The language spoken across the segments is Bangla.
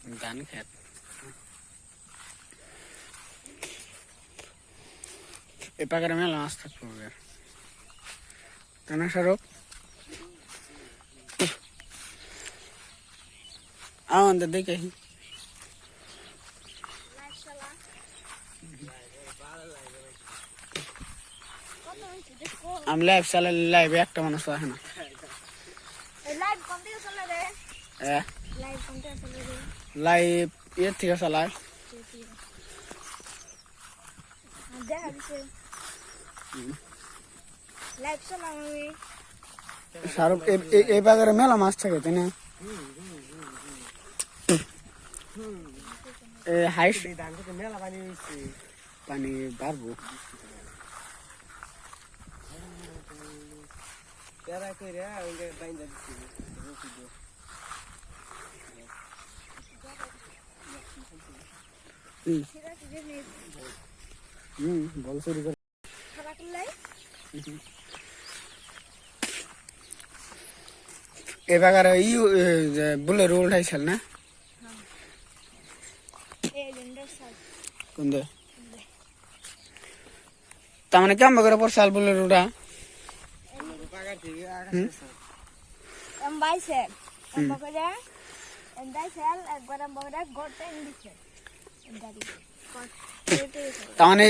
ধান খেত এ পাকারে মেলা মাছ থাকবে তাই না সরব আমাদের দেখে আমি লাইভ চালালে লাইভে একটা মানুষ আসে না লাইভ এর থেকে চালায় শাহরুখ এই বাজারে মেলা মাছ থাকে তাই না হাইস মেলা পানি বাড়বো বল শুরু করে এবার বুলে রোল ঠাইছিল না কোন তার মানে কেমন করে পড়ছাল বুলে রোডা তার মানে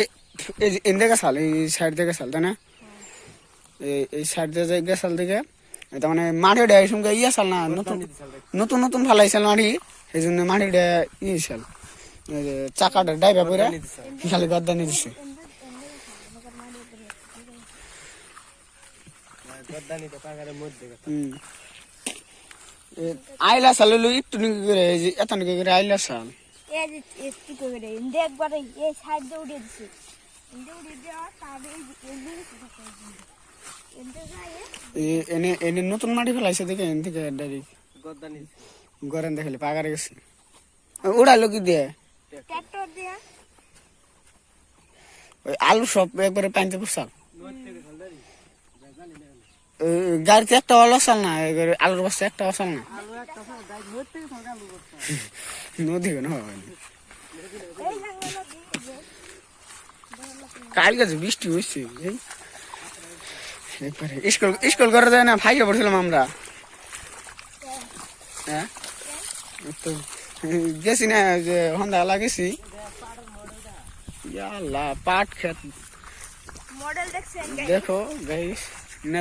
এন দিকে সাল এই সাইড থেকে সাল তাই না এই সাইড থেকে সাল থেকে তার মানে মাঠে দেয় সঙ্গে ইয়ে সাল না নতুন নতুন ফালাইছিল মাটি এই জন্য মাটি দেয় ইয়ে সাল চাকাটা ডাইবা করে খালি গদ্দানি দিছে আইলা সাল একটু নিকে করে এত নিকে করে আইলা সাল এনে নতুন মাটি ফেলাইছে দেখে এন থেকে গরেন দেখালে পাগারে গেছে উড়াইলো কি দিয়ে ওই আলু সব একবারে পানিতে পড়ছাল গাড়িতে একটা আলু আসাল না আলুর বস্তা একটা আসাল না নদী কেন কাল গেছে বৃষ্টি হয়েছে একবারে স্কুল করে যায় না ফাইকে পড়ছিলাম আমরা হ্যাঁ তো গেছি না যে সন্ধ্যাবেলা গেছি ইয়াল্লা পাট খেত দেখো গাইস না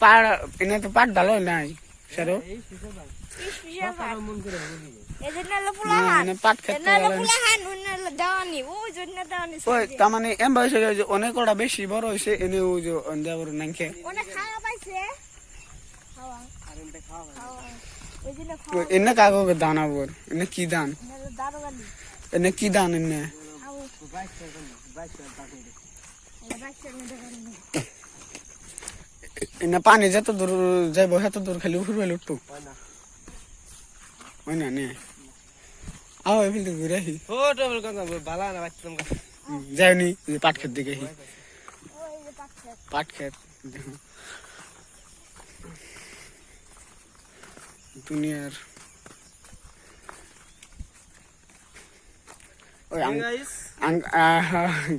পাট এনে তো পাট ডালো নাই সেরো পাট খেত তার মানে এম বয়স অনেক ওটা বেশি বড় হয়েছে এনে ওই যে দেবর নাকি এনে কাগজ দান আবার এনে কি দান এনে কি দান এনে এনে পানি যত দূর যাইব সেত দূর খালি উঠবে উঠবো হয় না নে আও এফিল তো ঘুরে আসি যাইনি পাট খেত দিকে পাট খেত দুনিয়ার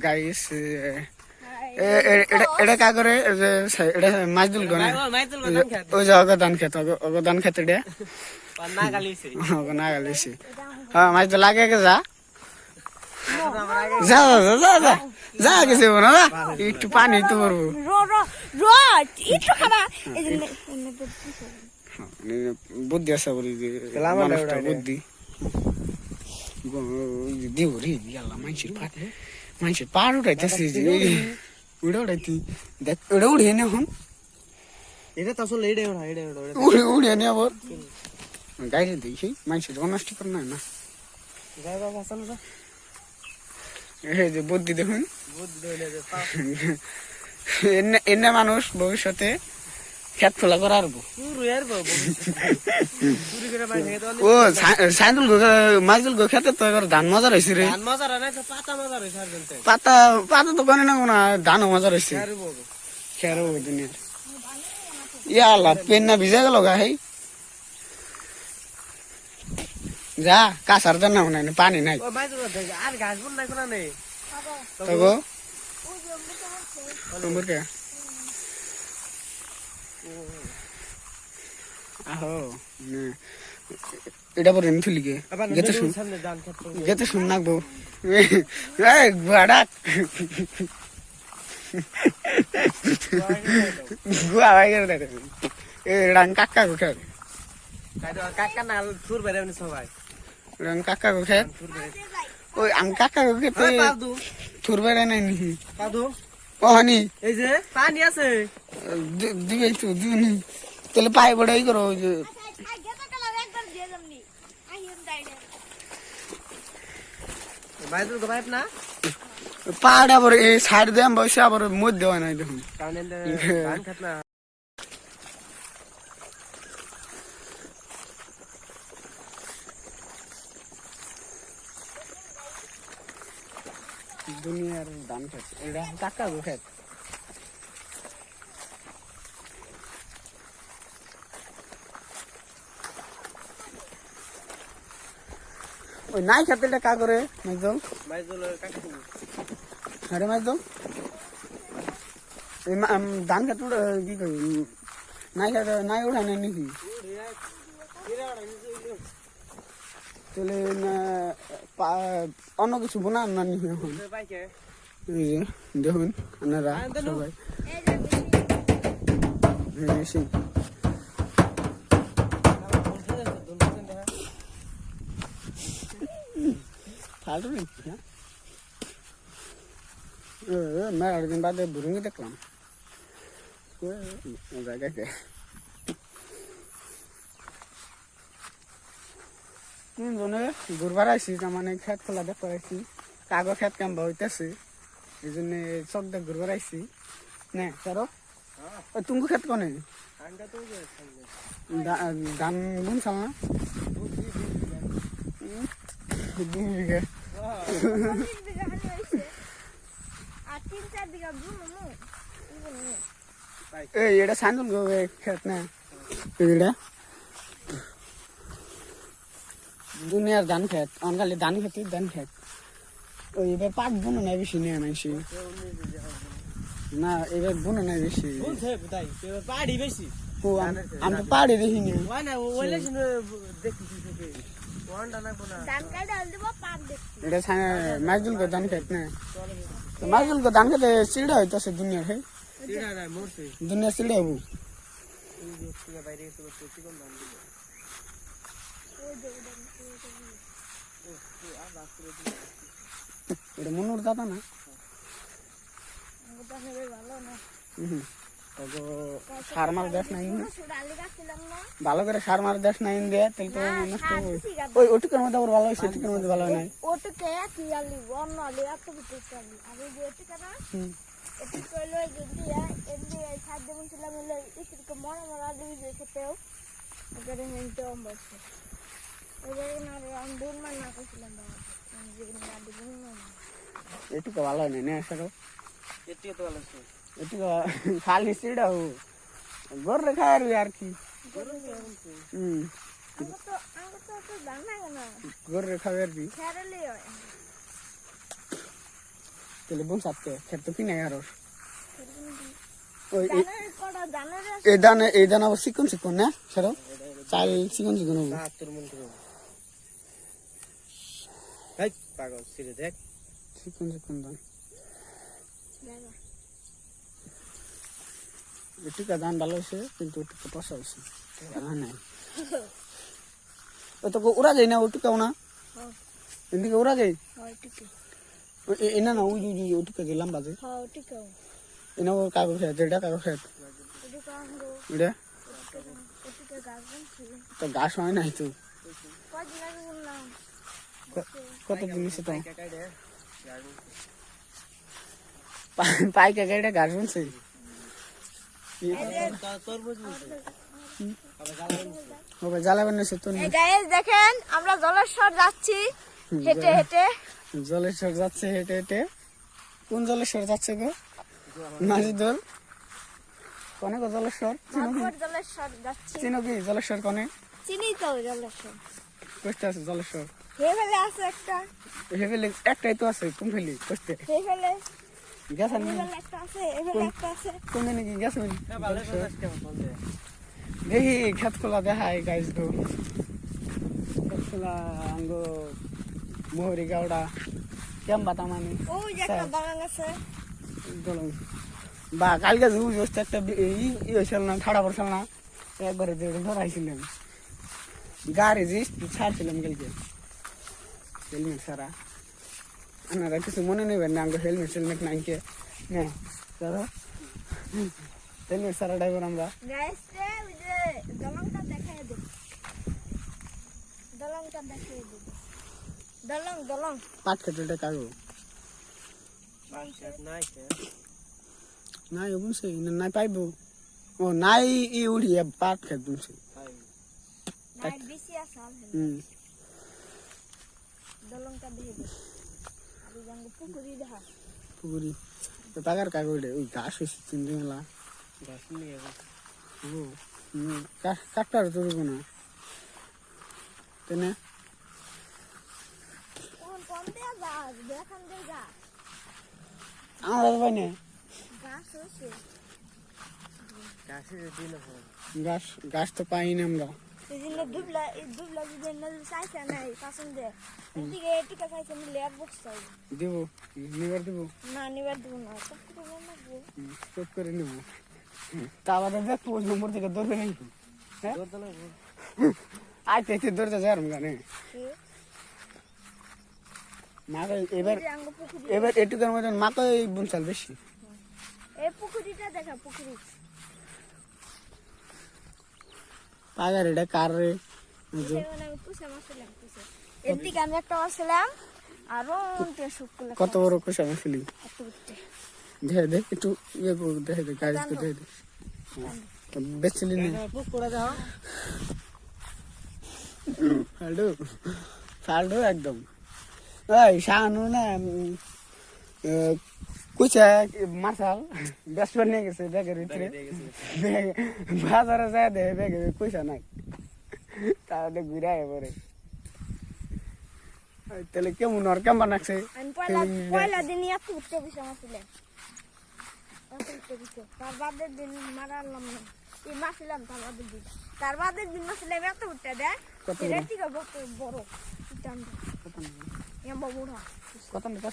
গাইস এটা কা করে এটা মাইদুল গনে ওই যে অগদান খেত এটা না গালিছে হ্যাঁ মাছ তো লাগে যা যা যা যা যা কিছু না একটু পানি তো করবো বুদ্ধি আছে বলি বুদ্ধি দিব রে আল্লাহ মানুষের পাড় উঠাইতেছে ওটা উঠাইতি দেখ ওটা উঠিয়ে নে এখন এটা তো আসলে উড়িয়ে নে আবার গাইলে দেখি মানুষের অনষ্ট করে না এই যে বুদ্ধি দেখুন এনে মানুষ ভবিষ্যতে খেত খোলা করে আসবো ও সাইদুল মাইজুল গো খেতে তো এবার ধান মজা রয়েছে রে পাতা পাতা তো গনে না ধান মজা রয়েছে খেয়ার দুনিয়ার ইয়া আল্লাহ পেন না ভিজে গেল গা হেই যা কাঁচার জন্য নাই পানি নাই আর ঘাস বন নাই কোনা নেই তবু তোমার কে আহো এটা পরে আমি তুলি গে গেতে শুন নাকবো গুয়াডাক গুয়া ভাই গেলে রাং কাকা গো খেত কাকা না থুর বেরে সবাই রাং কাকা গো খেত ওই আং কাকা গো খেতে থুর বেরে নাই নি পাদু ও হানি এই যে পানি আছে দিবে তো দিবনি তাহলে পাই বড়াই করো ওই যে বাইদুল গো পাইপ না পাহাড় আবার এই সাইড দিয়ে বসে আবার মধ্যে হয় নাই দেখুন কারণ ধান খাত না দুনিয়ার ধান খেত এটা কাকা গো খেত ওই নাই খেতে এটা কা করে মাইজল বাইদুল কাকা আরে মাইজল এই ধান খেত কি কই নাই খেতে নাই ওঠা নাই নাকি তাহলে অন্য কিছু বোনা না নি এখন এই যে দেখুন আপনারা সবাই মেশিন ফালতু নাকি হ্যাঁ মেলার দিন বাদে বুরুঙ্গি দেখলাম জায়গাকে তিনজনে ঘুরবার আইসি তার মানে খেত খোলা দেখ করাইছি কাগজ খেত কাম্বা হইতেছে এই জন্য চক দেখ ঘুরবার আইসি না তারও তুমি খেত কনে ধান বুনছাল না 2 বিঘা এই এটা সান্দুল গো খেত না এটা দুনিয়ার ধান খেত অনকালে ধান খেতে ধান খেত ওই এবার পাট বুনো নাই বেশি নিয়ে মাইছি না এবার বুনো নাই বেশি পাড়ি বেশি আমি তো পাড়ি দেখিনি এটা মাইজুল গো ধান খেত না মাইজুল গো ধান খেতে চিড়া হইতেছে দুনিয়ার হে দুনিয়া চিড়া হবো এটা মনুর দাদা না সার মার দেশ নাই ভালো করে সার মার দেশ নাই দিয়ে তাহলে তো নষ্ট ওই ওটুকের মধ্যে আবার ভালো হয়েছে ওটুকের মধ্যে ভালো হয় নাই এটুকু ভালো হয় না সেটাও এটুকু খালি সিঁড়া হো গোর রেখা আর কি গোর রেখা আর কি তাহলে বোন সাথে খেত তো কিনে আর এই দান আবার চিকন চিকন না সেটাও চাল চিকন চিকন হবো পাগল সিরে দেখ চিকন চিকন দান এটুকা ধান ভালো হয়েছে কিন্তু ওটুকু পয়সা হয়েছে নাই ওই তো ওরা যায় না ওটুকাও না এদিকে ওরা যায় এনা না ওই ওটুকা গেলাম বাজে এনা ওর কাগজ খেত এটা কাগজ খেত এটা তো গাছ হয় নাই তো কত জিনিস তো পাইকা গাড়িটা গাছ বলছে জ্বালাবেন না সে তো দেখেন আমরা জলেশ্বর যাচ্ছি হেঁটে হেঁটে জলেশ্বর যাচ্ছে হেঁটে হেঁটে কোন জলেশ্বর যাচ্ছে গো মাঝিদোল কনে গো জলেশ্বর জলেশ্বর যাচ্ছি চিনো কি জলেশ্বর কনে চিনি তো জলেশ্বর কষ্টে আছে জলেশ্বর হেভেলে আছে একটা হেভেলে একটাই তো আছে কোন ফেলি কষ্টে হেভেলে গেছেন হেভেলে একটা আছে হেভেলে একটা আছে কোন দিনে কি গেছেন ভালো তো আজকে ফোন দে দেখি খেত খোলা দেখায় গাইজ তো খেত খোলা আঙ্গ মোহরি গাওড়া কেমবা তামানি ওই যে একটা বাগান আছে বা কালকে জুস একটা ই হয়েছিল না ঠাড়া পড়ছিল না একবারে ধরাইছিলাম গাড়ি জিস ছাড়ছিলাম কালকে হেলমেট ছাড়া আপনারা কিছু মনে নেবেন না আমাকে হেলমেট নাইকে না ধরো হেলমেট ছাড়া ড্রাইভার আমরা গাইস ওই যে দলংটা দেখায় দে দলংটা দেখায় দে দলং পাট খেতে কাগো নাই কে নাই বুঝছে নাই পাইবো ও নাই ই উড়িয়ে পাট খেত বুঝছে নাই বেশি আছে দলংটা দেখে দে আর জঙ্গ পুকুরি দেখা পুকুরি পাগার কাগো ওই ঘাস হয়েছে চিন্তা মেলা গাছ নিয়ে ও কাটটার তো রুবো না তেনে কোন দেয়া গাছ দেখান দে গাছ আমরা পাই না গাছ হচ্ছে গাছের দিন গাছ তো পাই না আমরা সেদিন দুবলা যদি নজর চাইছে নাই পছন্দে এদিকে টিকা চাইছে নিলে এক বক্স চাই দেবো নিবার দেবো না নিবার দেবো না সব কিছু নেবো চেক করে নেবো তা আমাদের দেখবো নম্বর থেকে ধরবে নাকি হ্যাঁ আইতে আইতে ধরতে যাই আর গানে মা এবার এবার এটুকুর মতন মা তো এই বুনসাল বেশি এই পুকুরিটা দেখা পুকুরি পাগার এটা কার রে আমি পুষে মাসলাম এদিকে আমি একটা মাসলাম আরো শুক্লা কত বড় কুসা মাছলি এত উঠতে দেখে দে একটু ইয়ে করে দেখে দে গাড়ি তো দেখে দে বেচলি নি পুক করে দাও ফালতু ফালতু একদম এই শানু না কুচা মাছাল বেসবার নিয়ে গেছে ব্যাগের ভিতরে বাজারে যায় দেখে ব্যাগে কুচা নাই তাহলে ঘুরে পরে তাহলে কেমন আর কেমন লাগছে আমি পয়লা দিন এত উঠতে বসে মাসলাম এত উঠতে বসে তার বাদের দিন মারালাম না এই মাসলাম তার বাদের দিন মাসলাম এত উঠতে দেয় সেটা ঠিক বড় বড় কত নেই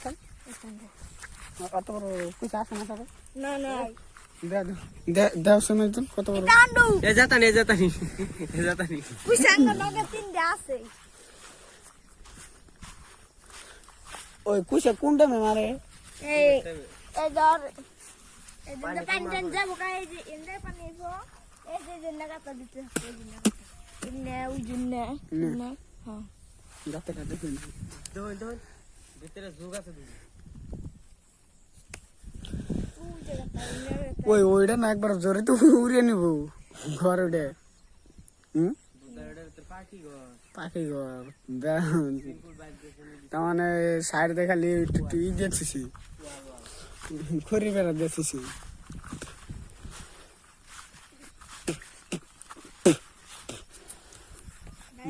অত বড় কুচা আসে না সবে না না দেও সময় তো কত বড় টান্ডু এ জাতানি কুইসাঙ্গ লগে তিনটা আছে ওই কুচা কোনটা মে মারে এই এই ধর এই যে পানি টান যাবো এই যে ইন্দে পানি এসো এই যে নাগাটা দিতে এই যে নাগাটা ইন্নে ওই জন্য না হ্যাঁ গাতে কাটে কই দই ভিতরে যোগ আছে দুই ওই জায়গাটা ইন্নে ওই ওইটা না একবার জোরে তো উড়িয়ে নিব ঘর ওটা দুদারের পার্টি গো পাখি ঘর তার মানে সাইড দেখালি ই দেখছি খড়ি বেড়া দেখছি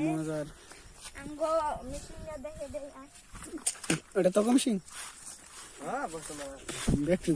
মজার আমগো মেশিনটা দেখে দেই ওটা তো কমছি হ্যাঁ বসো না দেখছি